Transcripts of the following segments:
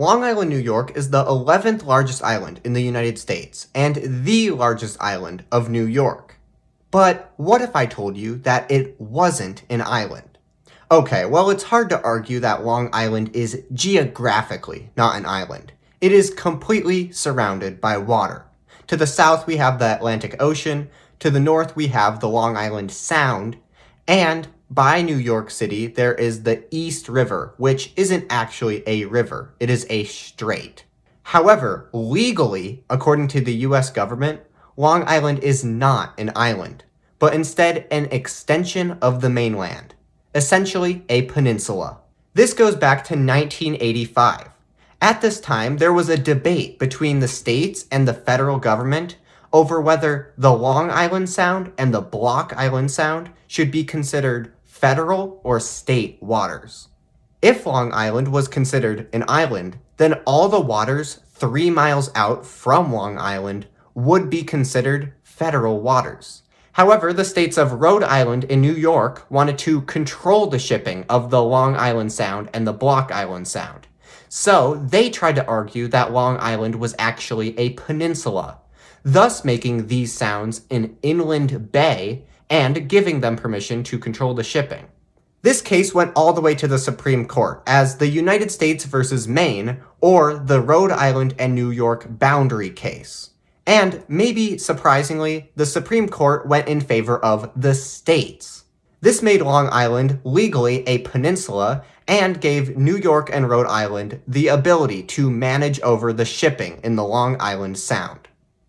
Long Island, New York is the 11th largest island in the United States and the largest island of New York. But what if I told you that it wasn't an island? Okay, well, it's hard to argue that Long Island is geographically not an island. It is completely surrounded by water. To the south, we have the Atlantic Ocean. To the north, we have the Long Island Sound. And by New York City, there is the East River, which isn't actually a river. It is a strait. However, legally, according to the US government, Long Island is not an island, but instead an extension of the mainland, essentially a peninsula. This goes back to 1985. At this time, there was a debate between the states and the federal government over whether the Long Island Sound and the Block Island Sound should be considered federal or state waters. If Long Island was considered an island, then all the waters 3 miles out from Long Island would be considered federal waters. However, the states of Rhode Island and New York wanted to control the shipping of the Long Island Sound and the Block Island Sound. So they tried to argue that Long Island was actually a peninsula, thus making these sounds an inland bay and giving them permission to control the shipping. This case went all the way to the Supreme Court as the United States versus Maine, or the Rhode Island and New York boundary case. And maybe surprisingly, the Supreme Court went in favor of the states. This made Long Island legally a peninsula and gave New York and Rhode Island the ability to manage over the shipping in the Long Island Sound.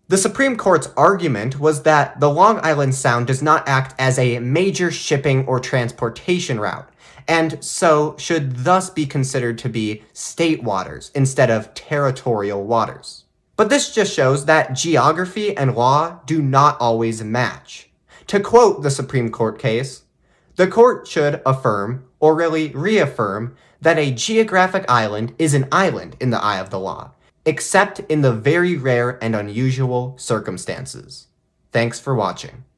The Supreme Court's argument was that the Long Island Sound does not act as a major shipping or transportation route, and so should thus be considered to be state waters instead of territorial waters. But this just shows that geography and law do not always match. To quote the Supreme Court case, the court should affirm, or really reaffirm, that a geographic island is an island in the eye of the law, except in the very rare and unusual circumstances. Thanks for watching.